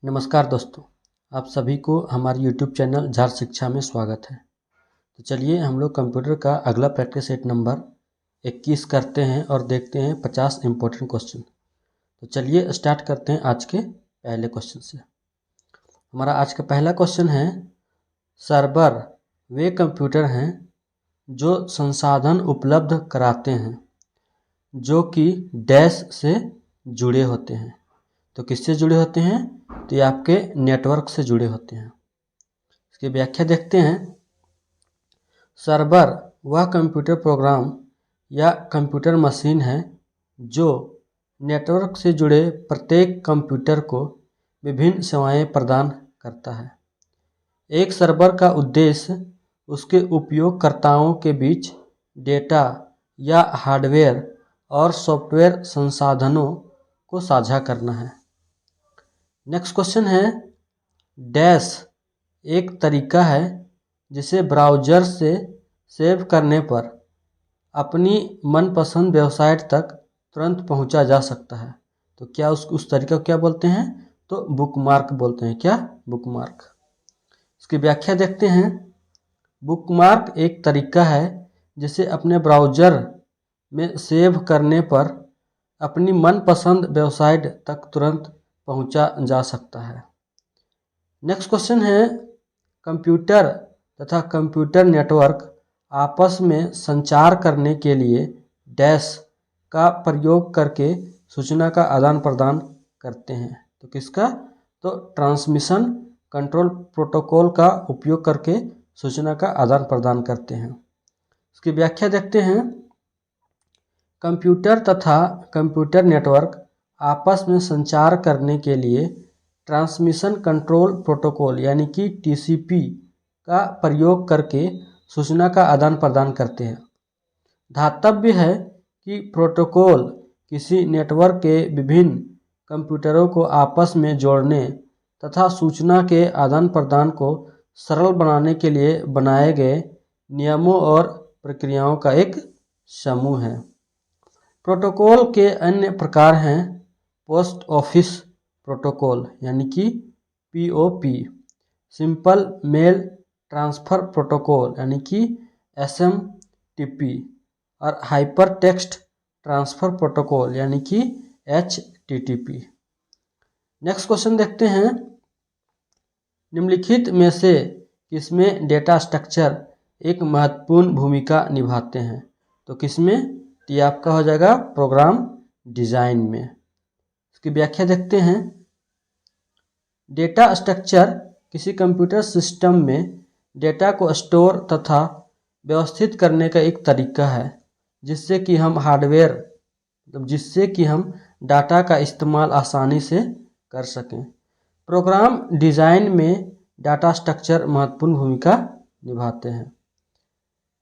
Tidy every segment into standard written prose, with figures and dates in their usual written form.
नमस्कार दोस्तों, आप सभी को हमारे YouTube चैनल झार शिक्षा में स्वागत है। तो चलिए हम लोग कंप्यूटर का अगला प्रैक्टिस सेट नंबर 21 करते हैं और देखते हैं 50 इम्पोर्टेंट क्वेश्चन। तो चलिए स्टार्ट करते हैं आज के पहले क्वेश्चन से। हमारा आज का पहला क्वेश्चन है, सर्वर वे कंप्यूटर हैं जो संसाधन उपलब्ध कराते हैं जो कि डैश से जुड़े होते हैं। तो किससे जुड़े होते हैं? तो ये आपके नेटवर्क से जुड़े होते हैं। इसकी व्याख्या देखते हैं। सर्वर वह कंप्यूटर प्रोग्राम या कंप्यूटर मशीन है जो नेटवर्क से जुड़े प्रत्येक कंप्यूटर को विभिन्न सेवाएं प्रदान करता है। एक सर्वर का उद्देश्य उसके उपयोगकर्ताओं के बीच डेटा या हार्डवेयर और सॉफ्टवेयर संसाधनों को साझा करना है। नेक्स्ट क्वेश्चन है, डैश एक तरीका है जिसे ब्राउज़र से सेव करने पर अपनी मनपसंद वेबसाइट तक तुरंत पहुंचा जा सकता है। तो क्या उस तरीका को क्या बोलते हैं? तो बुकमार्क बोलते हैं। क्या? बुकमार्क। इसकी व्याख्या देखते हैं। बुकमार्क एक तरीका है जिसे अपने ब्राउज़र में सेव करने पर अपनी मनपसंद वेबसाइट तक तुरंत पहुंचा जा सकता है। नेक्स्ट क्वेश्चन है, कंप्यूटर तथा कंप्यूटर नेटवर्क आपस में संचार करने के लिए डैश का प्रयोग करके सूचना का आदान प्रदान करते हैं। तो किसका? तो ट्रांसमिशन कंट्रोल प्रोटोकॉल का उपयोग करके सूचना का आदान प्रदान करते हैं। इसकी व्याख्या देखते हैं। कंप्यूटर तथा कंप्यूटर नेटवर्क आपस में संचार करने के लिए ट्रांसमिशन कंट्रोल प्रोटोकॉल यानी कि टीसीपी का प्रयोग करके सूचना का आदान प्रदान करते हैं। ध्यातव्य है कि प्रोटोकॉल किसी नेटवर्क के विभिन्न कंप्यूटरों को आपस में जोड़ने तथा सूचना के आदान प्रदान को सरल बनाने के लिए बनाए गए नियमों और प्रक्रियाओं का एक समूह है। प्रोटोकॉल के अन्य प्रकार हैं पोस्ट ऑफिस प्रोटोकॉल यानी कि POP, simple mail transfer protocol यानी कि एसएमटीपी और हाइपर टेक्स्ट ट्रांसफ़र प्रोटोकॉल यानी कि एचटीटीपी। नेक्स्ट क्वेश्चन देखते हैं। निम्नलिखित में से किसमें डेटा स्ट्रक्चर एक महत्वपूर्ण भूमिका निभाते हैं? तो किसमें? तो ये आपका हो जाएगा प्रोग्राम डिज़ाइन में। इसकी व्याख्या देखते हैं। डेटा स्ट्रक्चर किसी कंप्यूटर सिस्टम में डेटा को स्टोर तथा व्यवस्थित करने का एक तरीका है जिससे कि हम डाटा का इस्तेमाल आसानी से कर सकें। प्रोग्राम डिज़ाइन में डाटा स्ट्रक्चर महत्वपूर्ण भूमिका निभाते हैं।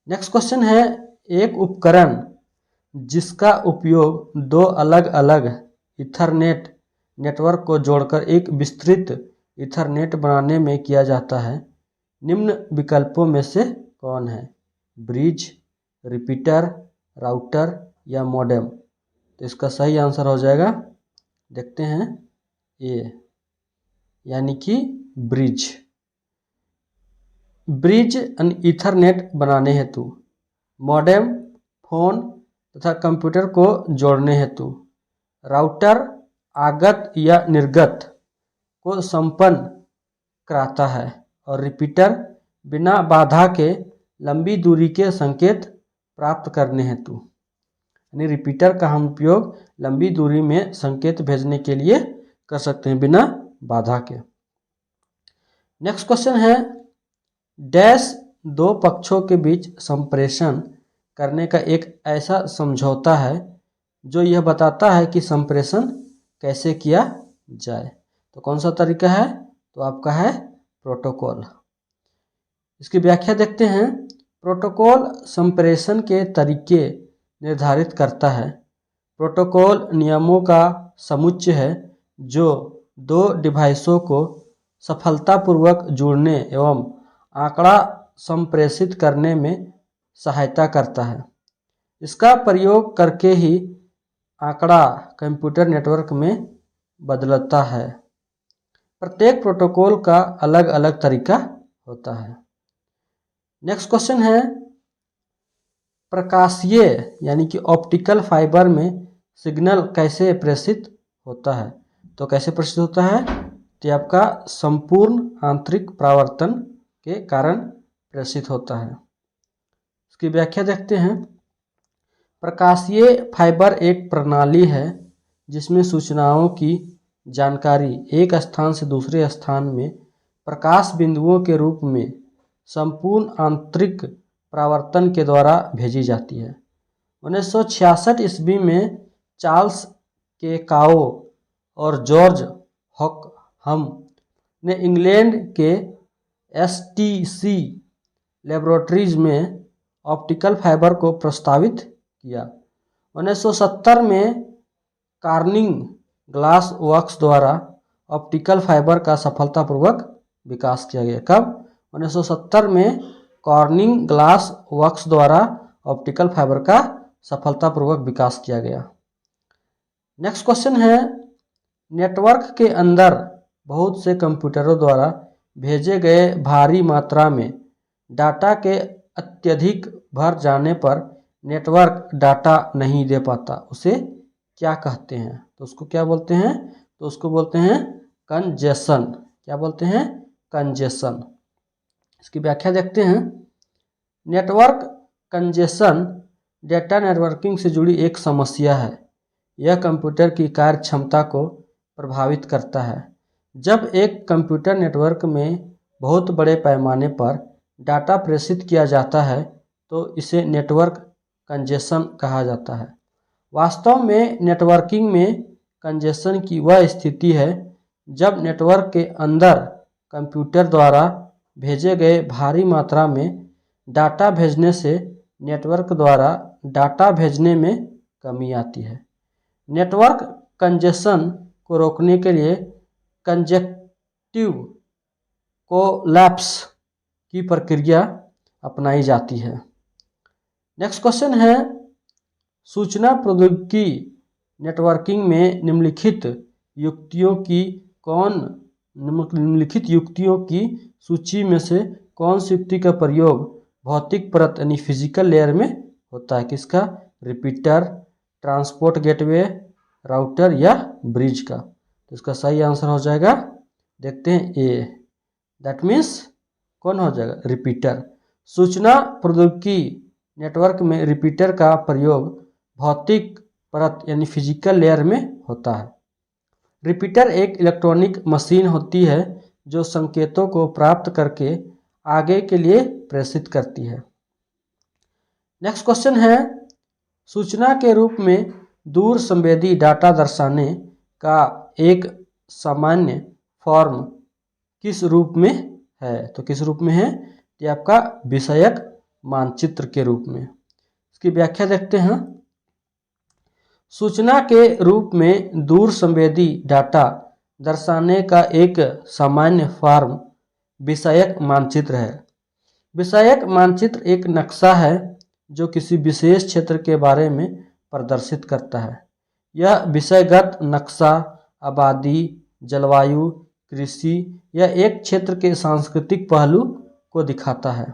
नेक्स्ट क्वेश्चन है, एक उपकरण जिसका उपयोग दो अलग अलग ईथरनेट नेटवर्क को जोड़कर एक विस्तृत ईथरनेट बनाने में किया जाता है, निम्न विकल्पों में से कौन है? ब्रिज, रिपीटर, राउटर या मॉडेम? तो इसका सही आंसर हो जाएगा, देखते हैं, ए यानी कि ब्रिज। ब्रिज ईथरनेट बनाने हेतु, मॉडेम फोन तथा कंप्यूटर को जोड़ने हेतु, राउटर आगत या निर्गत को संपन्न कराता है और रिपीटर बिना बाधा के लंबी दूरी के संकेत प्राप्त करने हेतु। यानी रिपीटर का हम उपयोग लंबी दूरी में संकेत भेजने के लिए कर सकते हैं बिना बाधा के। नेक्स्ट क्वेश्चन है, डैश दो पक्षों के बीच संप्रेषण करने का एक ऐसा समझौता है जो यह बताता है कि संप्रेषण कैसे किया जाए। तो कौन सा तरीका है? तो आपका है प्रोटोकॉल। इसकी व्याख्या देखते हैं। प्रोटोकॉल संप्रेषण के तरीके निर्धारित करता है। प्रोटोकॉल नियमों का समुच्चय है जो दो डिवाइसों को सफलतापूर्वक जुड़ने एवं आंकड़ा संप्रेषित करने में सहायता करता है। इसका प्रयोग करके ही आंकड़ा कंप्यूटर नेटवर्क में बदलता है। प्रत्येक प्रोटोकॉल का अलग अलग तरीका होता है। नेक्स्ट क्वेश्चन है, प्रकाशीय यानी कि ऑप्टिकल फाइबर में सिग्नल कैसे प्रेषित होता है? तो कैसे प्रेषित होता है? तो आपका संपूर्ण आंतरिक परावर्तन के कारण प्रेषित होता है। इसकी व्याख्या देखते हैं। प्रकाशीय फाइबर एक प्रणाली है जिसमें सूचनाओं की जानकारी एक स्थान से दूसरे स्थान में प्रकाश बिंदुओं के रूप में संपूर्ण आंतरिक परावर्तन के द्वारा भेजी जाती है। 1966 ईस्वी में चार्ल्स के काओ और जॉर्ज हॉकहम ने इंग्लैंड के STC लेबोरेटरीज में ऑप्टिकल फाइबर को प्रस्तावित किया। 1970 में कार्निंग ग्लास वर्क्स द्वारा ऑप्टिकल फाइबर का सफलतापूर्वक विकास किया गया। कब? 1970 में कॉर्निंग ग्लास वर्क्स द्वारा ऑप्टिकल फाइबर का सफलतापूर्वक विकास किया गया। नेक्स्ट क्वेश्चन है, नेटवर्क के अंदर बहुत से कंप्यूटरों द्वारा भेजे गए भारी मात्रा में डाटा के अत्यधिक भर जाने पर नेटवर्क डाटा नहीं दे पाता, उसे क्या कहते हैं? तो उसको क्या बोलते हैं? तो उसको बोलते हैं कंजेशन। क्या बोलते हैं? कंजेशन। इसकी व्याख्या देखते हैं। नेटवर्क कंजेशन डेटा नेटवर्किंग से जुड़ी एक समस्या है। यह कंप्यूटर की कार्य क्षमता को प्रभावित करता है। जब एक कंप्यूटर नेटवर्क में बहुत बड़े पैमाने पर डाटा प्रेषित किया जाता है तो इसे नेटवर्क कंजेशन कहा जाता है। वास्तव में नेटवर्किंग में कंजेशन की वह स्थिति है जब नेटवर्क के अंदर कंप्यूटर द्वारा भेजे गए भारी मात्रा में डाटा भेजने से नेटवर्क द्वारा डाटा भेजने में कमी आती है। नेटवर्क कंजेशन को रोकने के लिए कंजेक्टिव कोलैप्स की प्रक्रिया अपनाई जाती है। नेक्स्ट क्वेश्चन है, सूचना प्रौद्योगिकी नेटवर्किंग में निम्नलिखित युक्तियों की सूची में से कौन सी युक्ति का प्रयोग भौतिक परत यानी फिजिकल लेयर में होता है? किसका? रिपीटर, ट्रांसपोर्ट गेटवे, राउटर या ब्रिज का? तो इसका सही आंसर हो जाएगा, देखते हैं, ए। दैट मीन्स कौन हो जाएगा? रिपीटर। सूचना प्रौद्योगिकी नेटवर्क में रिपीटर का प्रयोग भौतिक परत यानी फिजिकल लेयर में होता है। रिपीटर एक इलेक्ट्रॉनिक मशीन होती है जो संकेतों को प्राप्त करके आगे के लिए प्रेषित करती है। नेक्स्ट क्वेश्चन है, सूचना के रूप में दूर संवेदी डाटा दर्शाने का एक सामान्य फॉर्म किस रूप में है? तो किस रूप में है? ये आपका विषयक मानचित्र के रूप में। इसकी व्याख्या देखते हैं। सूचना के रूप में दूर संवेदी डाटा दर्शाने का एक सामान्य फॉर्म विषयक मानचित्र है। विषयक मानचित्र एक नक्शा है जो किसी विशेष क्षेत्र के बारे में प्रदर्शित करता है। यह विषयगत नक्शा आबादी, जलवायु, कृषि या एक क्षेत्र के सांस्कृतिक पहलू को दिखाता है।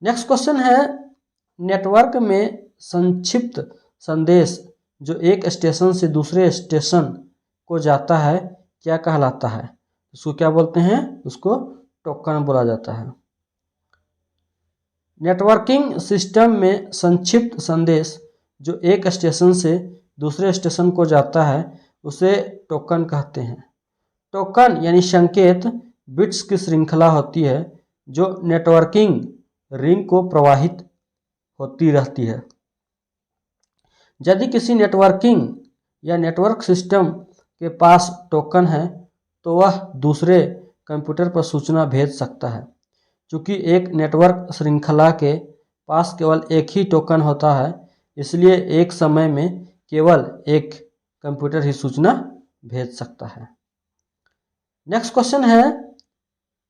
नेक्स्ट क्वेश्चन है, नेटवर्क में संक्षिप्त संदेश जो एक स्टेशन से दूसरे स्टेशन को जाता है क्या कहलाता है? उसको क्या बोलते हैं? उसको टोकन बोला जाता है। नेटवर्किंग सिस्टम में संक्षिप्त संदेश जो एक स्टेशन से दूसरे स्टेशन को जाता है उसे टोकन कहते हैं। टोकन यानी संकेत बिट्स की श्रृंखला होती है जो नेटवर्किंग रिंग को प्रवाहित होती रहती है। यदि किसी नेटवर्किंग या नेटवर्क सिस्टम के पास टोकन है तो वह दूसरे कंप्यूटर पर सूचना भेज सकता है। चूँकि एक नेटवर्क श्रृंखला के पास केवल एक ही टोकन होता है इसलिए एक समय में केवल एक कंप्यूटर ही सूचना भेज सकता है। नेक्स्ट क्वेश्चन है,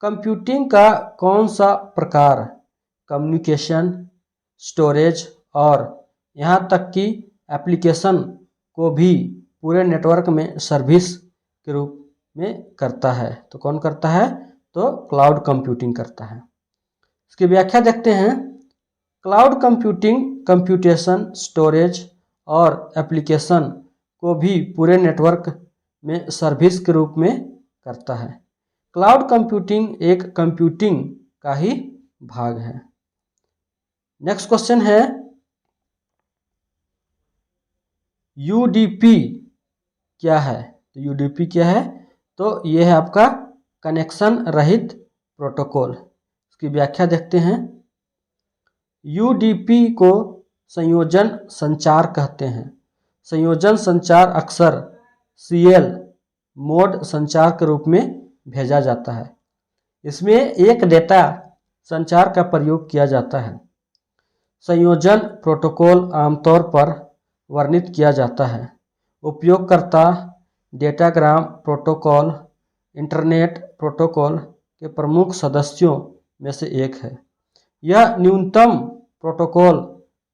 कंप्यूटिंग का कौन सा प्रकार कम्युनिकेशन, स्टोरेज और यहाँ तक कि एप्लीकेशन को भी पूरे नेटवर्क में सर्विस के रूप में करता है। तो कौन करता है? तो क्लाउड कंप्यूटिंग करता है। इसकी व्याख्या देखते हैं। क्लाउड कंप्यूटिंग कंप्यूटेशन, स्टोरेज और एप्लीकेशन को भी पूरे नेटवर्क में सर्विस के रूप में करता है। क्लाउड कंप्यूटिंग एक कंप्यूटिंग का ही भाग है। नेक्स्ट क्वेश्चन है, यूडीपी क्या है? तो यूडीपी क्या है? तो ये है आपका कनेक्शन रहित प्रोटोकॉल। इसकी व्याख्या देखते हैं। यूडीपी को संयोजन संचार कहते हैं। संयोजन संचार अक्सर सीएल मोड संचार के रूप में भेजा जाता है। इसमें एक डेटा संचार का प्रयोग किया जाता है। संयोजन प्रोटोकॉल आमतौर पर वर्णित किया जाता है। उपयोगकर्ता डेटाग्राम प्रोटोकॉल इंटरनेट प्रोटोकॉल के प्रमुख सदस्यों में से एक है। यह न्यूनतम प्रोटोकॉल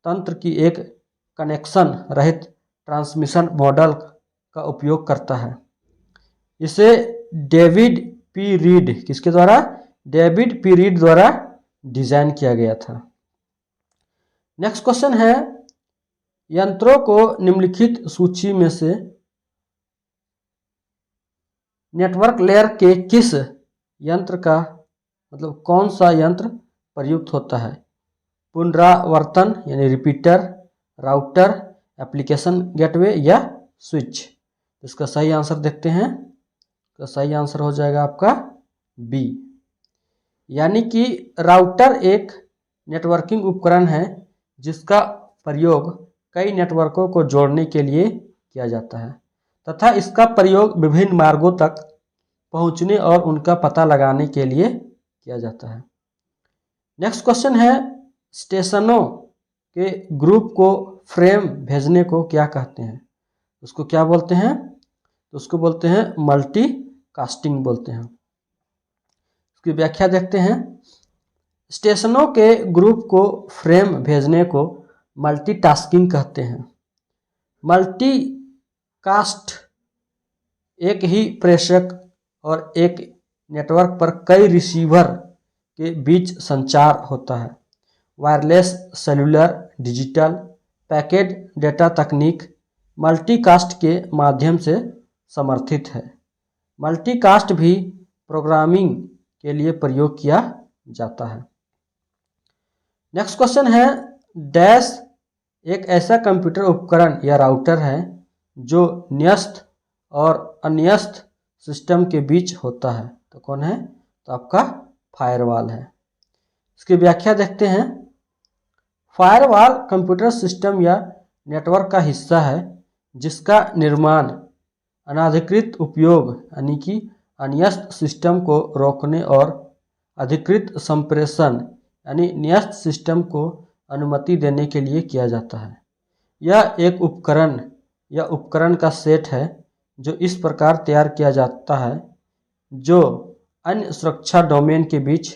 तंत्र की एक कनेक्शन रहित ट्रांसमिशन मॉडल का उपयोग करता है। इसे डेविड पी रीड किसके द्वारा? डेविड पी रीड द्वारा डिजाइन किया गया था। नेक्स्ट क्वेश्चन है, यंत्रों को निम्नलिखित सूची में से नेटवर्क लेयर के किस यंत्र का मतलब कौन सा यंत्र प्रयुक्त होता है? पुनरावर्तन यानी रिपीटर, राउटर, एप्लीकेशन गेटवे या स्विच? इसका सही आंसर देखते हैं। तो सही आंसर हो जाएगा आपका बी, यानी कि राउटर एक नेटवर्किंग उपकरण है जिसका प्रयोग कई नेटवर्कों को जोड़ने के लिए किया जाता है तथा इसका प्रयोग विभिन्न मार्गों तक पहुंचने और उनका पता लगाने के लिए किया जाता है। नेक्स्ट क्वेश्चन है, स्टेशनों के ग्रुप को फ्रेम भेजने को क्या कहते हैं? उसको क्या बोलते हैं? तो उसको बोलते हैं मल्टी कास्टिंग बोलते हैं। उसकी व्याख्या देखते हैं। स्टेशनों के ग्रुप को फ्रेम भेजने को मल्टीटास्किंग कहते हैं। मल्टीकास्ट एक ही प्रेषक और एक नेटवर्क पर कई रिसीवर के बीच संचार होता है। Wireless, cellular, digital, packet data तकनीक मल्टीकास्ट के माध्यम से समर्थित है। मल्टीकास्ट भी प्रोग्रामिंग के लिए प्रयोग किया जाता है। नेक्स्ट क्वेश्चन है, डैश एक ऐसा कंप्यूटर उपकरण या राउटर है जो न्यस्त और अन्यस्त सिस्टम के बीच होता है। तो कौन है? तो आपका फायरवॉल है। इसकी व्याख्या देखते हैं। फायरवॉल कंप्यूटर सिस्टम या नेटवर्क का हिस्सा है जिसका निर्माण अनाधिकृत उपयोग यानी कि अन्यस्त सिस्टम को रोकने और अधिकृत संप्रेषण यानी न्यस्त सिस्टम को अनुमति देने के लिए किया जाता है। यह एक उपकरण या उपकरण का सेट है जो इस प्रकार तैयार किया जाता है जो अन्य सुरक्षा डोमेन के बीच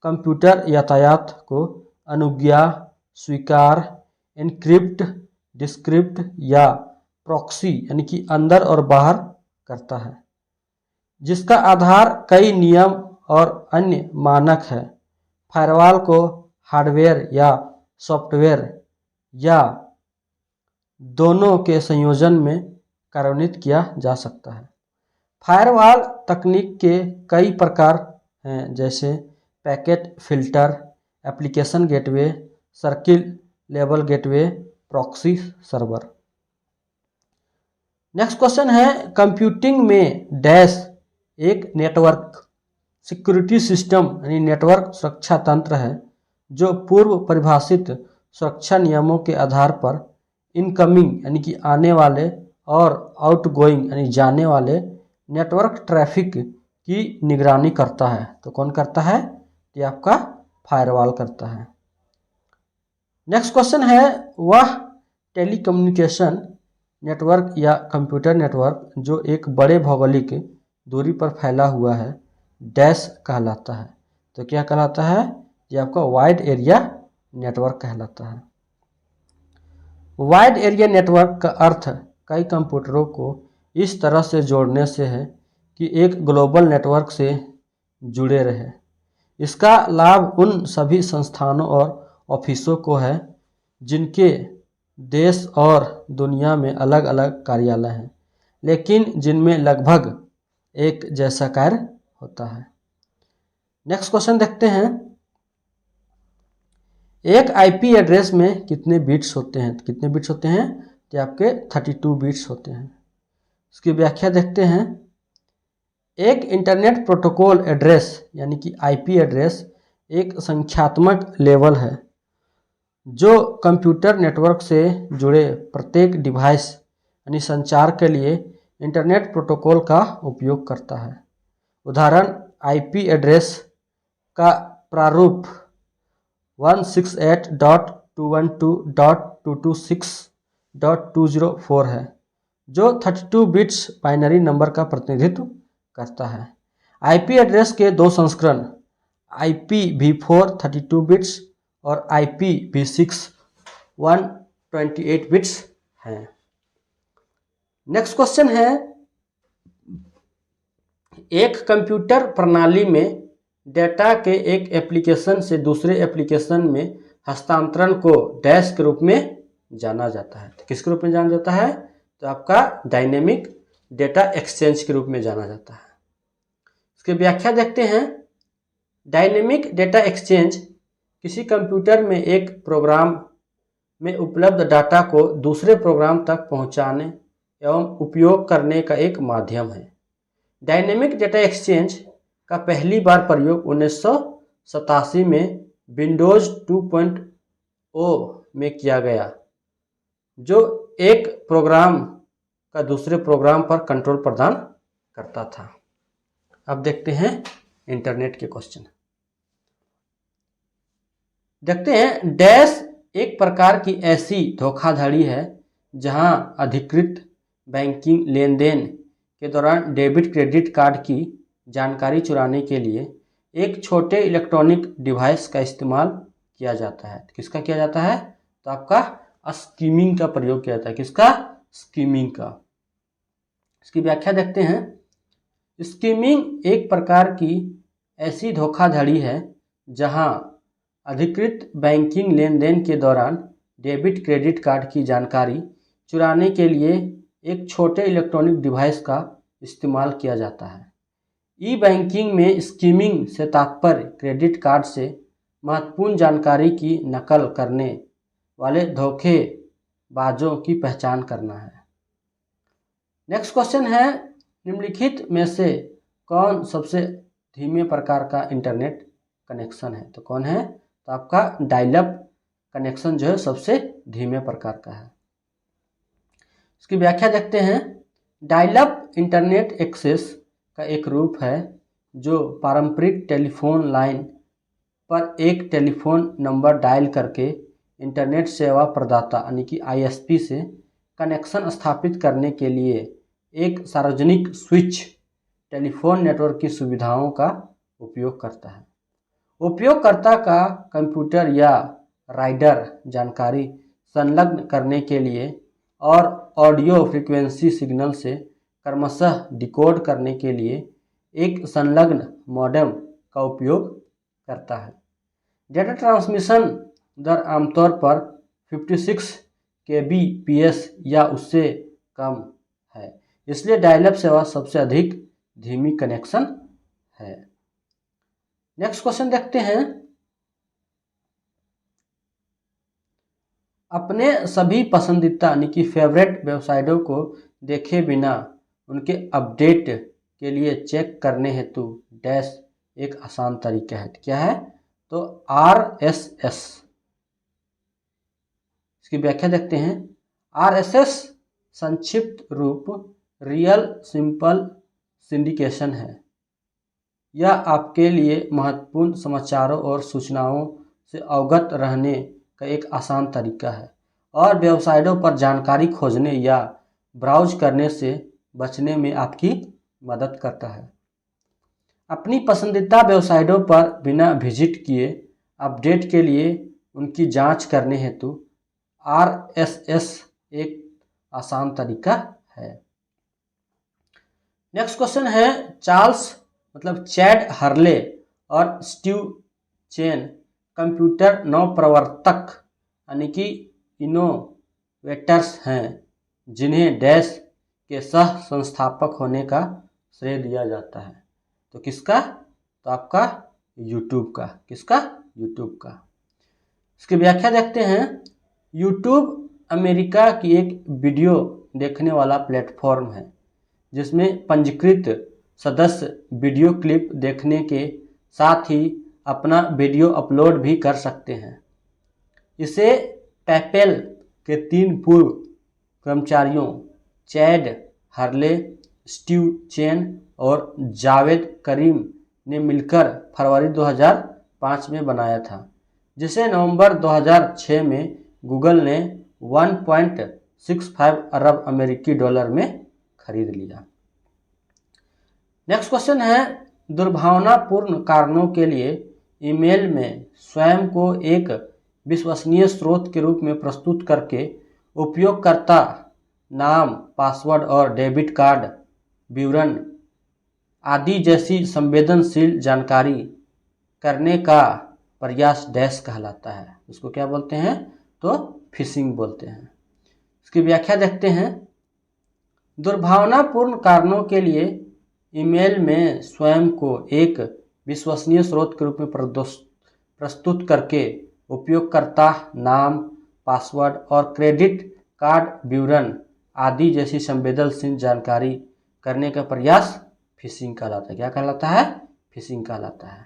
कंप्यूटर यातायात को अनुज्ञा, स्वीकार, एन्क्रिप्ट, डिस्क्रिप्ट या प्रॉक्सी यानी कि अंदर और बाहर करता है, जिसका आधार कई नियम और अन्य मानक है। फायरवॉल को हार्डवेयर या सॉफ्टवेयर या दोनों के संयोजन में कार्यान्वित किया जा सकता है। फायरवॉल तकनीक के कई प्रकार हैं जैसे packet filter, application gateway, circle level gateway, proxy server. Next question है, कंप्यूटिंग में डैश एक नेटवर्क सिक्योरिटी सिस्टम यानी नेटवर्क सुरक्षा तंत्र है जो पूर्व परिभाषित सुरक्षा नियमों के आधार पर इनकमिंग यानी कि आने वाले और आउटगोइंग यानी जाने वाले नेटवर्क ट्रैफिक की निगरानी करता है। तो कौन करता है? ये आपका फायरवॉल करता है। नेक्स्ट क्वेश्चन है, वह टेलीकम्युनिकेशन नेटवर्क या कंप्यूटर नेटवर्क जो एक बड़े भौगोलिक दूरी पर फैला हुआ है डैश कहलाता है। तो क्या कहलाता है? ये आपका वाइड एरिया नेटवर्क कहलाता है। वाइड एरिया नेटवर्क का अर्थ कई कंप्यूटरों को इस तरह से जोड़ने से है कि एक ग्लोबल नेटवर्क से जुड़े रहे। इसका लाभ उन सभी संस्थानों और ऑफिसों को है जिनके देश और दुनिया में अलग अलग कार्यालय हैं, लेकिन जिनमें लगभग एक जैसा कार्य होता है। नेक्स्ट क्वेश्चन देखते हैं। एक आईपी एड्रेस में कितने बिट्स होते हैं? कितने बिट्स होते हैं? तो आपके 32 बिट्स होते हैं। इसकी व्याख्या देखते हैं। एक इंटरनेट प्रोटोकॉल एड्रेस यानी कि आईपी एड्रेस एक संख्यात्मक लेवल है जो कंप्यूटर नेटवर्क से जुड़े प्रत्येक डिवाइस यानी संचार के लिए इंटरनेट प्रोटोकॉल का उपयोग करता है। उदाहरण, आईपी एड्रेस का प्रारूप 168.212.226.204 है जो 32 बिट्स बाइनरी नंबर का प्रतिनिधित्व करता है। आईपी एड्रेस के दो संस्करण IPv4 32 बिट्स और IPv6 128 बिट्स हैं। नेक्स्ट क्वेश्चन है, एक कंप्यूटर प्रणाली में डेटा के एक एप्लीकेशन से दूसरे एप्लीकेशन में हस्तांतरण को डैश के रूप में जाना जाता है। तो किसके रूप में जाना जाता है? तो आपका डायनेमिक डेटा एक्सचेंज के रूप में जाना जाता है। इसकी व्याख्या देखते हैं। डायनेमिक डेटा एक्सचेंज किसी कंप्यूटर में एक प्रोग्राम में उपलब्ध डाटा को दूसरे प्रोग्राम तक पहुंचाने एवं उपयोग करने का एक माध्यम है। डायनेमिक डेटा एक्सचेंज का पहली बार प्रयोग 1987 में विंडोज 2.0 में किया गया, जो एक प्रोग्राम का दूसरे प्रोग्राम पर कंट्रोल प्रदान करता था। अब देखते हैं इंटरनेट के क्वेश्चन। देखते हैं, डैश एक प्रकार की ऐसी धोखाधड़ी है जहां अधिकृत बैंकिंग लेन देन के दौरान डेबिट क्रेडिट कार्ड की जानकारी चुराने के लिए एक छोटे इलेक्ट्रॉनिक डिवाइस का इस्तेमाल किया जाता है। किसका किया जाता है? तो आपका स्कीमिंग का प्रयोग किया जाता है। किसका? स्कीमिंग का। इसकी व्याख्या देखते हैं। स्कीमिंग एक प्रकार की ऐसी धोखाधड़ी है जहां अधिकृत बैंकिंग लेन देन के दौरान डेबिट क्रेडिट कार्ड की जानकारी चुराने के लिए एक छोटे इलेक्ट्रॉनिक डिवाइस का इस्तेमाल किया जाता है। ई बैंकिंग में स्कीमिंग से तात्पर्य क्रेडिट कार्ड से महत्वपूर्ण जानकारी की नकल करने वाले धोखेबाजों की पहचान करना है। नेक्स्ट क्वेश्चन है, निम्नलिखित में से कौन सबसे धीमे प्रकार का इंटरनेट कनेक्शन है? तो कौन है? तो आपका डायल-अप कनेक्शन जो है सबसे धीमे प्रकार का है। इसकी व्याख्या देखते हैं। डायल-अप इंटरनेट एक्सेस का एक रूप है जो पारंपरिक टेलीफोन लाइन पर एक टेलीफोन नंबर डायल करके इंटरनेट सेवा प्रदाता यानी कि ISP से कनेक्शन स्थापित करने के लिए एक सार्वजनिक स्विच टेलीफोन नेटवर्क की सुविधाओं का उपयोग करता है। उपयोगकर्ता का कंप्यूटर या राइडर जानकारी संलग्न करने के लिए और ऑडियो फ्रीक्वेंसी सिग्नल से क्रमशः डिकोड करने के लिए एक संलग्न मॉडेम का उपयोग करता है। डेटा ट्रांसमिशन दर आमतौर पर 56 kbps या उससे कम है, इसलिए डायल-अप सेवा सबसे अधिक धीमी कनेक्शन है। नेक्स्ट क्वेश्चन देखते हैं। अपने सभी पसंदीदा यानी कि फेवरेट वेबसाइटों को देखे बिना उनके अपडेट के लिए चेक करने हेतु डैश एक आसान तरीका है। क्या है? तो RSS। इसकी व्याख्या देखते हैं। RSS संक्षिप्त रूप रियल सिंपल सिंडिकेशन है। यह आपके लिए महत्वपूर्ण समाचारों और सूचनाओं से अवगत रहने का एक आसान तरीका है और वेबसाइटों पर जानकारी खोजने या ब्राउज करने से बचने में आपकी मदद करता है। अपनी पसंदीदा वेबसाइटों पर बिना विजिट किए अपडेट के लिए उनकी जांच करने हेतु RSS एक आसान तरीका है। नेक्स्ट क्वेश्चन है चार्ल्स मतलब चैड हर्ले और स्टीव चेन कंप्यूटर नवप्रवर्तक यानी कि इनोवेटर्स हैं जिन्हें डैश के सह संस्थापक होने का श्रेय दिया जाता है। तो किसका? तो आपका यूट्यूब का। किसका? यूट्यूब का। इसकी व्याख्या देखते हैं। यूट्यूब अमेरिका की एक वीडियो देखने वाला प्लेटफॉर्म है जिसमें पंजीकृत सदस्य वीडियो क्लिप देखने के साथ ही अपना वीडियो अपलोड भी कर सकते हैं। इसे पेपैल के 3 पूर्व कर्मचारियों चैड हर्ले, स्टीव चेन और जावेद करीम ने मिलकर फरवरी 2005 में बनाया था, जिसे नवंबर 2006 में गूगल ने 1.65 अरब अमेरिकी डॉलर में खरीद लिया। नेक्स्ट क्वेश्चन है दुर्भावनापूर्ण कारणों के लिए ईमेल में स्वयं को एक विश्वसनीय स्रोत के रूप में प्रस्तुत करके उपयोगकर्ता नाम, पासवर्ड और डेबिट कार्ड विवरण आदि जैसी संवेदनशील जानकारी करने का प्रयास डैश कहलाता है। उसको क्या बोलते हैं? तो फिशिंग बोलते हैं। इसकी व्याख्या देखते हैं। दुर्भावनापूर्ण कारणों के लिए ईमेल में स्वयं को एक विश्वसनीय स्रोत के रूप में प्रस्तुत करके उपयोगकर्ता नाम, पासवर्ड और क्रेडिट कार्ड विवरण आदि जैसी संवेदनशील जानकारी करने का प्रयास फिशिंग कहलाता है। क्या कहलाता है? फिशिंग कहलाता है।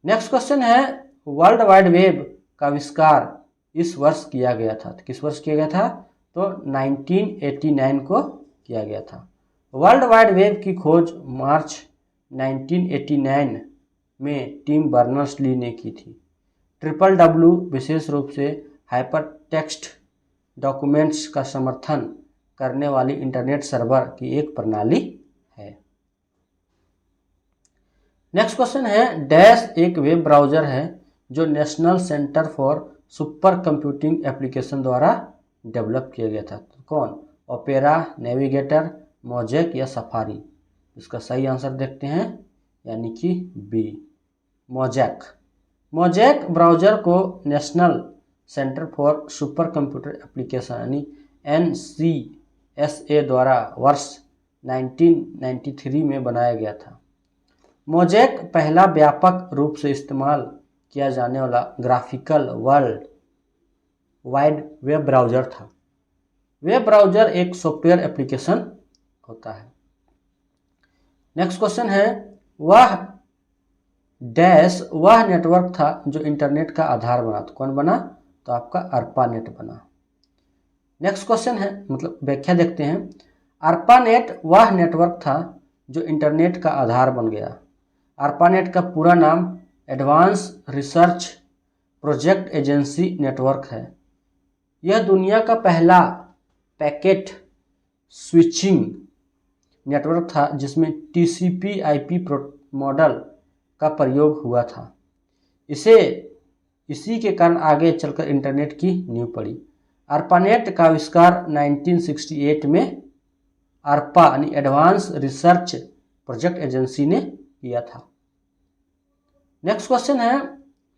नेक्स्ट क्वेश्चन है वर्ल्ड वाइड वेब का आविष्कार इस वर्ष किया गया था। तो किस वर्ष किया गया था? तो 1989 को किया गया था। वर्ल्ड वाइड वेब की खोज मार्च 1989 में टिम बर्नर्स-ली ने की थी। WWW विशेष रूप से हाइपरटेक्स्ट डॉक्यूमेंट्स का समर्थन करने वाली इंटरनेट सर्वर की एक प्रणाली है। नेक्स्ट क्वेश्चन है डैश एक वेब ब्राउज़र है जो national centre for super computing application द्वारा डेवलप किया गया था। तो कौन? ओपेरा, नेविगेटर, मोजेक या सफारी? इसका सही आंसर देखते हैं, यानी कि बी, मोजेक। मोजेक ब्राउज़र को national centre for super computer application यानी NCSA द्वारा वर्ष 1993 में बनाया गया था। मोजेक पहला व्यापक रूप से इस्तेमाल किया जाने वाला graphical world wide web browser था। वेब ब्राउज़र एक सॉफ्टवेयर एप्लीकेशन होता है। नेक्स्ट क्वेश्चन है वह डैश वह नेटवर्क था जो इंटरनेट का आधार बना। तो कौन बना? तो आपका ARPANET बना। नेक्स्ट क्वेश्चन है मतलब व्याख्या देखते हैं। ARPANET वह नेटवर्क था जो इंटरनेट का आधार बन गया। ARPANET का पूरा नाम advance research project agency network है। यह दुनिया का पहला पैकेट स्विचिंग नेटवर्क था जिसमें TCP/IP मॉडल का प्रयोग हुआ था। इसी के कारण आगे चलकर इंटरनेट की नींव पड़ी। ARPANET का आविष्कार 1968 में ARPA यानी एडवांस रिसर्च प्रोजेक्ट एजेंसी ने किया था। नेक्स्ट क्वेश्चन है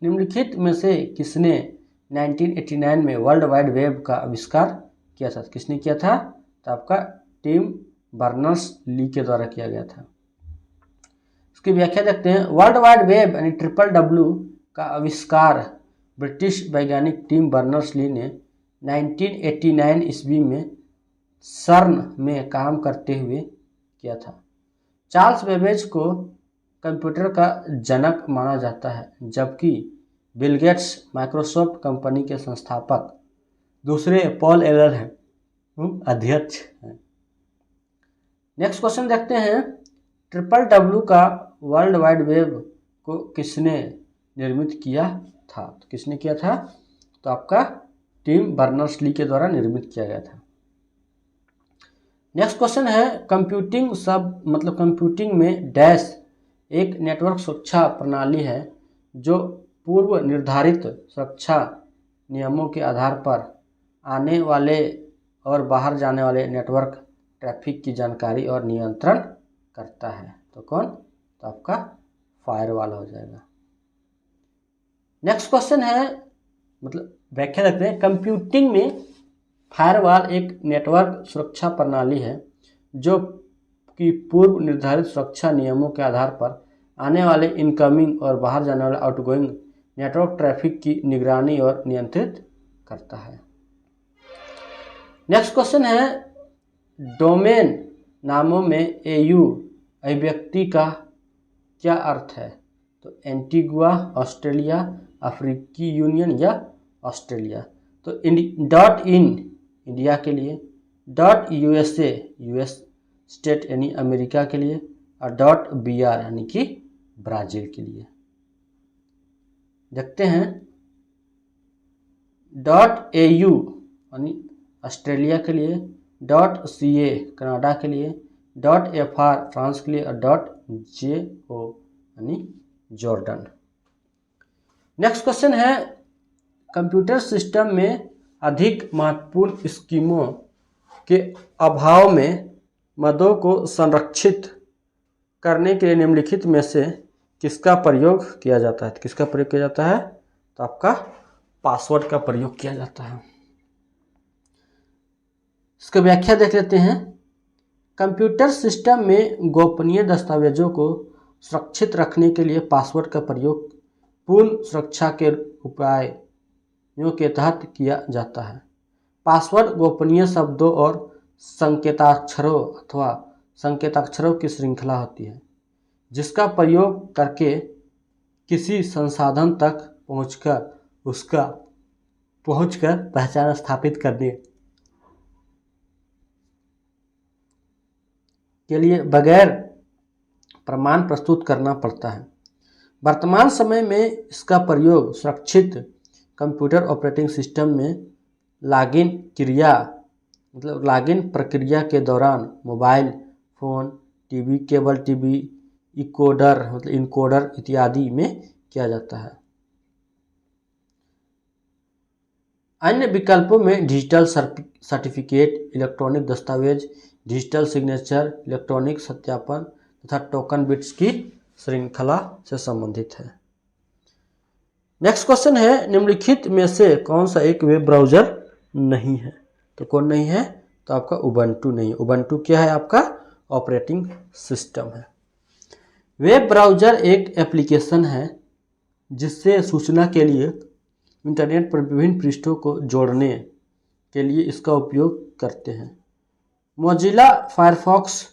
निम्नलिखित में से किसने 1989 में वर्ल्ड वाइड वेब का आविष्कार किया था? किसने किया था? तो आपका टिम बर्नर्स-ली के द्वारा किया गया था। इसकी व्याख्या देखते हैं। वर्ल्ड वाइड वेब यानी WWW का आविष्कार ब्रिटिश वैज्ञानिक टिम बर्नर्स-ली ने 1989 ईस्वी में सर्न में काम करते हुए किया था। चार्ल्स बेबेज को कंप्यूटर का जनक माना जाता है, जबकि बिल गेट्स माइक्रोसॉफ्ट कंपनी के संस्थापक दूसरे पॉल एलन हैं अध्यक्ष हैं। नेक्स्ट क्वेश्चन देखते हैं। WWW का वर्ल्ड वाइड वेब को किसने निर्मित किया था? तो किसने किया था? तो आपका टिम बर्नर्स-ली के द्वारा निर्मित किया गया था। नेक्स्ट क्वेश्चन है कंप्यूटिंग मतलब कंप्यूटिंग में डैश एक नेटवर्क सुरक्षा प्रणाली है जो पूर्व निर्धारित सुरक्षा नियमों के आधार पर आने वाले और बाहर जाने वाले नेटवर्क ट्रैफिक की जानकारी और नियंत्रण करता है। तो कौन? तो आपका फायरवॉल हो जाएगा। नेक्स्ट क्वेश्चन है, मतलब व्याख्या रखते हैं। कंप्यूटिंग में फायरवॉल एक नेटवर्क सुरक्षा प्रणाली है जो कि पूर्व निर्धारित सुरक्षा नियमों के आधार पर आने वाले इनकमिंग और बाहर जाने वाले आउटगोइंग नेटवर्क ट्रैफिक की निगरानी और नियंत्रित करता है। नेक्स्ट क्वेश्चन है, डोमेन नामों में एयू अभिव्यक्ति का क्या अर्थ है? तो एंटीगुआ, ऑस्ट्रेलिया, अफ्रीकी यूनियन या ऑस्ट्रेलिया। तो डॉट इन इंडिया के लिए, डॉट यूएसए यूएस स्टेट यानी अमेरिका के लिए, और डॉट बीआर यानी कि ब्राज़ील के लिए। देखते हैं, डॉट एयू यानी ऑस्ट्रेलिया के लिए, डॉट सीए कनाडा के लिए, डॉट एफआर फ्रांस के लिए, और डॉट जेओ यानी जॉर्डन। नेक्स्ट क्वेश्चन है, कंप्यूटर सिस्टम में अधिक महत्वपूर्ण स्कीमों के अभाव में मदों को संरक्षित करने के लिए निम्नलिखित में से किसका प्रयोग किया जाता है? तो किसका प्रयोग किया जाता है? तो आपका पासवर्ड का प्रयोग किया जाता है। इसकी व्याख्या देख लेते हैं। कंप्यूटर सिस्टम में गोपनीय दस्तावेजों को सुरक्षित रखने के लिए पासवर्ड का प्रयोग पूर्ण सुरक्षा के उपायों के तहत किया जाता है। पासवर्ड गोपनीय शब्दों और संकेताक्षरों अथवा संकेताक्षरों की श्रृंखला होती है जिसका प्रयोग करके किसी संसाधन तक पहुंचकर पहचान स्थापित करने के लिए बगैर प्रमाण प्रस्तुत करना पड़ता है। वर्तमान समय में इसका प्रयोग सुरक्षित कंप्यूटर ऑपरेटिंग सिस्टम में लॉगिन प्रक्रिया के दौरान mobile phone, TV, cable TV, encoder इत्यादि में किया जाता है। अन्य विकल्पों में डिजिटल सर्टिफिकेट, इलेक्ट्रॉनिक दस्तावेज, डिजिटल सिग्नेचर, इलेक्ट्रॉनिक सत्यापन तथा टोकन बिट्स की श्रृंखला से संबंधित है। नेक्स्ट क्वेश्चन है, निम्नलिखित में से कौन सा एक वेब ब्राउज़र नहीं है? तो कौन नहीं है? तो आपका उबंटू नहीं है। उबंटू क्या है? आपका ऑपरेटिंग सिस्टम है। वेब ब्राउज़र एक एप्लीकेशन है जिससे सूचना के लिए इंटरनेट पर विभिन्न पृष्ठों को जोड़ने के लिए इसका उपयोग करते हैं। Mozilla Firefox,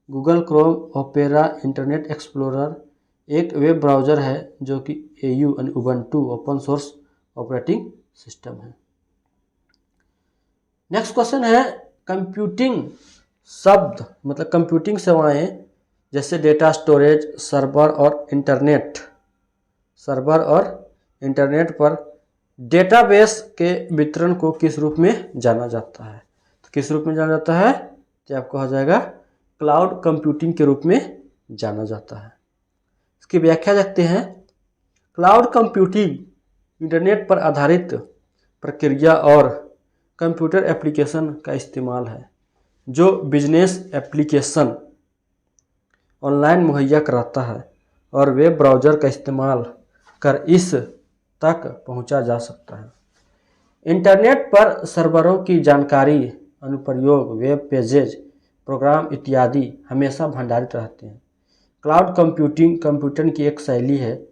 Google Chrome, opera, internet explorer एक वेब ब्राउज़र है जो कि एयू यानी Ubuntu open source operating system है। नेक्स्ट क्वेश्चन है, कंप्यूटिंग शब्द मतलब कंप्यूटिंग सेवाएं जैसे डेटा स्टोरेज, सर्वर और इंटरनेट पर डेटाबेस के वितरण को किस रूप में जाना जाता है? तो किस रूप में जाना जाता है? तो आपको हो जाएगा क्लाउड कंप्यूटिंग के रूप में जाना जाता है। इसकी व्याख्या देखते हैं। क्लाउड कंप्यूटिंग इंटरनेट पर आधारित प्रक्रिया और कंप्यूटर एप्लीकेशन का इस्तेमाल है जो बिजनेस एप्लीकेशन ऑनलाइन मुहैया कराता है और वेब ब्राउज़र का इस्तेमाल कर इस तक पहुंचा जा सकता है। इंटरनेट पर सर्वरों की जानकारी, अनुप्रयोग, वेब पेजेज, प्रोग्राम इत्यादि हमेशा भंडारित रहते हैं। क्लाउड कंप्यूटिंग कंप्यूटर की एक शैली है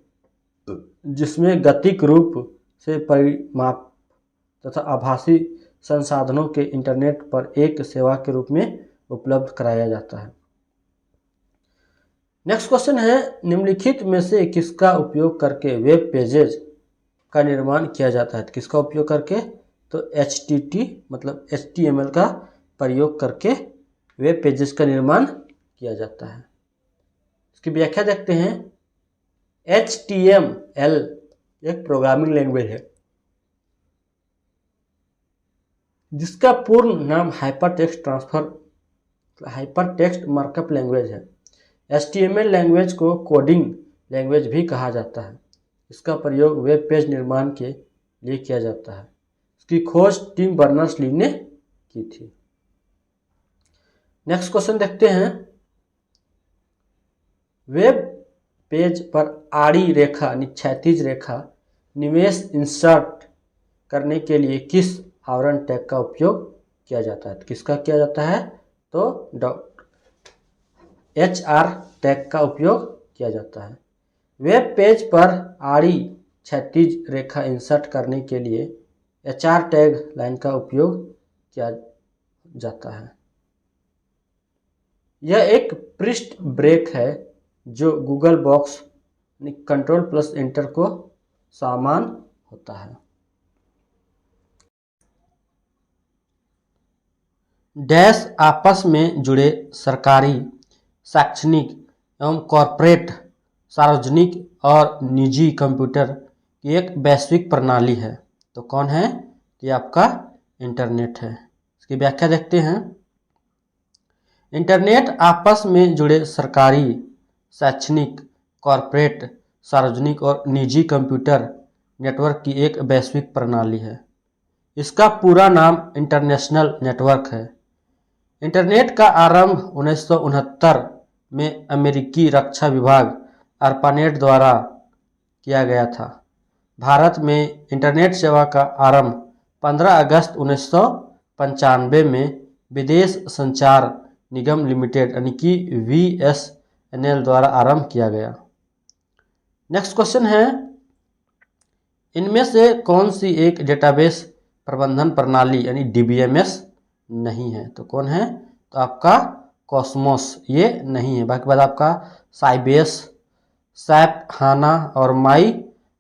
जिसमें गतिक रूप से परिमाप तथा आभासी संसाधनों के इंटरनेट पर एक सेवा के रूप में उपलब्ध कराया जाता है। नेक्स्ट क्वेश्चन है, निम्नलिखित में से किसका उपयोग करके वेब पेजेज का निर्माण किया जाता है? किसका उपयोग करके? तो HTTP मतलब HTML का प्रयोग करके वेब पेजेस का निर्माण किया जाता है। इसकी व्याख्या देखते हैं। HTML एक प्रोग्रामिंग लैंग्वेज है जिसका पूर्ण नाम हाइपरटेक्स्ट मार्कअप लैंग्वेज है। HTML लैंग्वेज को कोडिंग लैंग्वेज भी कहा जाता है। इसका प्रयोग वेब पेज निर्माण के लिए किया जाता है। इसकी खोज टिम बर्नर्स-ली ने की थी। नेक्स्ट क्वेश्चन देखते हैं। वेब पेज पर आड़ी रेखा यानी क्षैतिज रेखा निवेश इंसर्ट करने के लिए किस आवरण टैग का उपयोग किया जाता है? तो किसका किया जाता है? तो HR टैग का उपयोग किया जाता है। वेब पेज पर आड़ी क्षैतिज रेखा इंसर्ट करने के लिए HR टैग लाइन का उपयोग किया जाता है। यह एक पृष्ठ ब्रेक है जो Google box control plus enter को समान होता है। डैश आपस में जुड़े सरकारी, शैक्षणिक एवं कॉर्पोरेट, सार्वजनिक और निजी कंप्यूटर की एक वैश्विक प्रणाली है। तो कौन है? ये आपका इंटरनेट है। इसकी व्याख्या देखते हैं। इंटरनेट आपस में जुड़े सरकारी, शैक्षणिक, कॉर्पोरेट, सार्वजनिक और निजी कंप्यूटर नेटवर्क की एक वैश्विक प्रणाली है। इसका पूरा नाम इंटरनेशनल नेटवर्क है। इंटरनेट का आरंभ 1969 में अमेरिकी रक्षा विभाग ARPANET द्वारा किया गया था। भारत में इंटरनेट सेवा का आरंभ 15 अगस्त 1995 में विदेश संचार निगम लिमिटेड यानी कि VSNL द्वारा आरंभ किया गया। नेक्स्ट क्वेश्चन है, इनमें से कौन सी एक डेटाबेस प्रबंधन प्रणाली यानी DBMS नहीं है? तो कौन है? तो आपका कॉस्मोस ये नहीं है। बाकी बाद आपका साइबेस, सैप, हाना और माई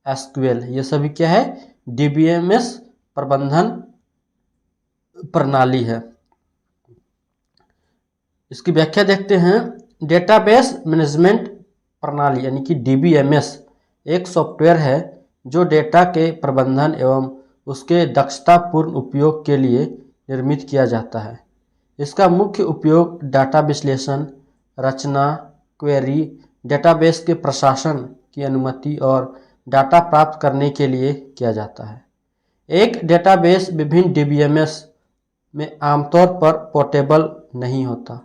SQL ये सभी क्या है? DBMS प्रबंधन प्रणाली है। इसकी व्याख्या देखते हैं। डेटाबेस मैनेजमेंट प्रणाली यानी कि DBMS एक सॉफ्टवेयर है जो डेटा के प्रबंधन एवं उसके दक्षतापूर्ण उपयोग के लिए निर्मित किया जाता है। इसका मुख्य उपयोग डाटा विश्लेषण, रचना, क्वेरी, डेटाबेस के प्रशासन की अनुमति और डाटा प्राप्त करने के लिए किया जाता है। एक डेटाबेस विभिन्न DBMS में आमतौर पर पोर्टेबल नहीं होता,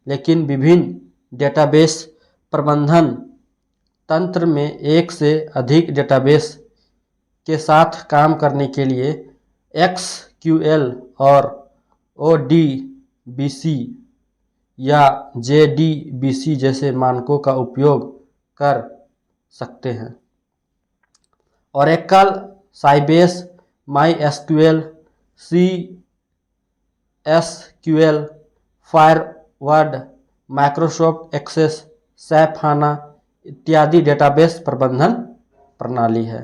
लेकिन विभिन्न डेटाबेस प्रबंधन तंत्र में एक से अधिक डेटाबेस के साथ काम करने के लिए SQL और ODBC या JDBC जैसे मानकों का उपयोग कर सकते हैं। Oracle, Sybase, MySQL, CSQL, Firebird, Microsoft Access, SAP HANA इत्यादि डेटाबेस प्रबंधन प्रणाली है।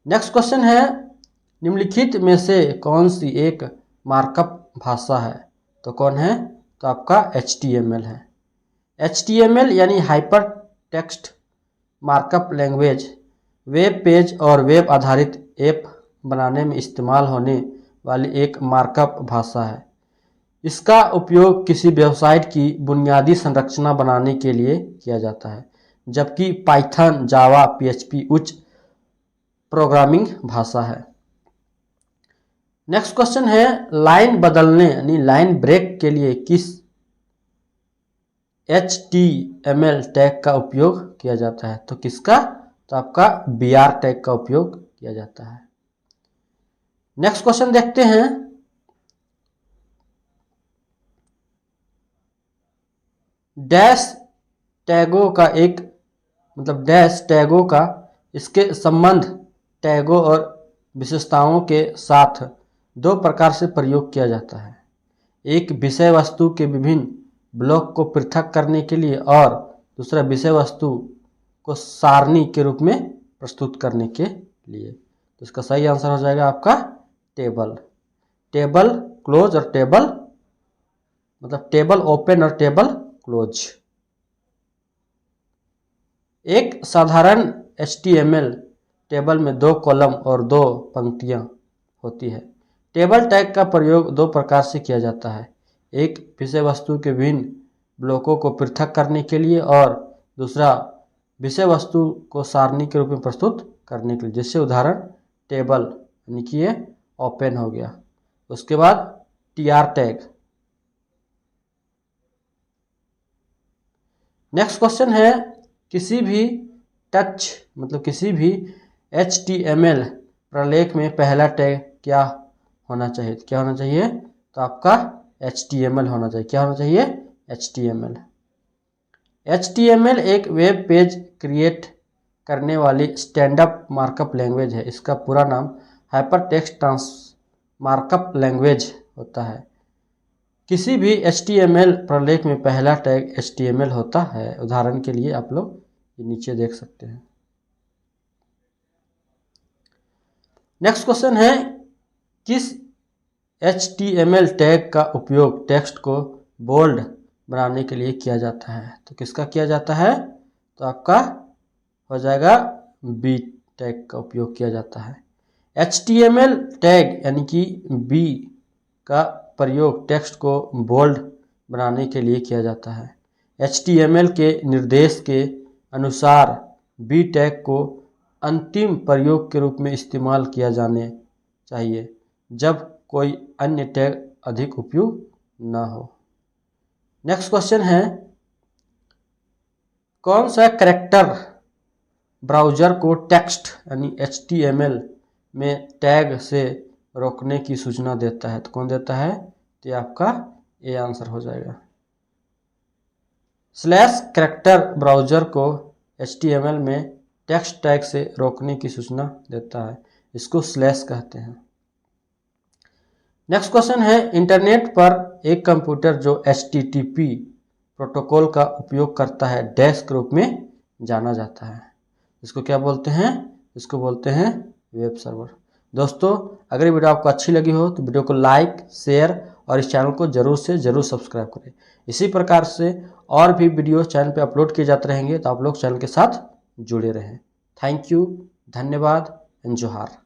नेक्स्ट क्वेश्चन है, निम्नलिखित में से कौन सी एक मार्कअप भाषा है? तो कौन है? तो आपका HTML है। HTML यानी hyper text markup language web page और वेब आधारित ऐप बनाने में इस्तेमाल होने वाली एक मार्कअप भाषा है। इसका उपयोग किसी वेबसाइट की बुनियादी संरचना बनाने के लिए किया जाता है, जबकि पाइथन, जावा, PHP उच्च प्रोग्रामिंग भाषा है। नेक्स्ट क्वेश्चन है, लाइन बदलने यानी लाइन ब्रेक के लिए किस HTML टैग का उपयोग किया जाता है? तो किसका? तो आपका BR टैग का उपयोग किया जाता है। नेक्स्ट क्वेश्चन देखते हैं। डैश टैगों का डैश टैगों का इसके संबंध टैगों और विशेषताओं के साथ दो प्रकार से प्रयोग किया जाता है। एक विषय वस्तु के विभिन्न ब्लॉक को पृथक करने के लिए और दूसरा विषय वस्तु को सारणी के रूप में प्रस्तुत करने के लिए। तो इसका सही आंसर हो जाएगा आपका टेबल। टेबल क्लोज और टेबल ओपन और टेबल क्लोज। एक साधारण HTML टेबल में 2 कॉलम और 2 पंक्तियां होती है। टेबल टैग का प्रयोग दो प्रकार से किया जाता है, एक विषय वस्तु के विभिन्न ब्लॉकों को पृथक करने के लिए और दूसरा विषय वस्तु को सारणी के रूप में प्रस्तुत करने के लिए। जैसे उदाहरण टेबल यानी कि ये ओपन हो गया। उसके बाद TR टैग नेक्स्ट क्वेश्चन है, किसी भी HTML प्रलेख में पहला टैग क्या होना चाहिए? क्या होना चाहिए? तो आपका HTML होना चाहिए। क्या होना चाहिए? HTML। HTML एक वेब पेज क्रिएट करने वाली स्टैंडअप मार्कअप लैंग्वेज है। इसका पूरा नाम हाइपरटेक्स्ट मार्कअप लैंग्वेज होता है। किसी भी HTML प्रलेख में पहला टैग HTML होता है। उदाहरण के लिए आप लोग ये नीचे देख सकते हैं। नेक्स्ट क्वेश्चन है, किस HTML टैग का उपयोग टेक्स्ट को बोल्ड बनाने के लिए किया जाता है? तो किसका किया जाता है? तो आपका हो जाएगा बी टैग का उपयोग किया जाता है। HTML टैग यानी कि बी का प्रयोग टेक्स्ट को बोल्ड बनाने के लिए किया जाता है। HTML के निर्देश के अनुसार बी टैग को अंतिम प्रयोग के रूप में इस्तेमाल किया जाने चाहिए जब कोई अन्य टैग अधिक उपयुक्त ना हो। नेक्स्ट क्वेश्चन है, कौन सा कैरेक्टर ब्राउज़र को टेक्स्ट यानी HTML में टैग से रोकने की सूचना देता है? तो कौन देता है? तो ये आपका ए आंसर हो जाएगा। स्लैश कैरेक्टर ब्राउज़र को HTML में टेक्स्ट टैग से रोकने की सूचना देता है। इसको स्लैश कहते हैं। नेक्स्ट क्वेश्चन है, इंटरनेट पर एक कंप्यूटर जो HTTP प्रोटोकॉल का उपयोग करता है डैश के रूप में जाना जाता है। इसको क्या बोलते हैं? इसको बोलते हैं वेब सर्वर। दोस्तों, अगर ये वीडियो आपको अच्छी लगी हो तो वीडियो को लाइक, शेयर और इस चैनल को जरूर से जरूर सब्सक्राइब करें। इसी प्रकार से और भी वीडियो चैनल पे अपलोड किए जाते रहेंगे, तो आप लोग चैनल के साथ जुड़े रहें। थैंक यू, धन्यवाद एंड जोहार।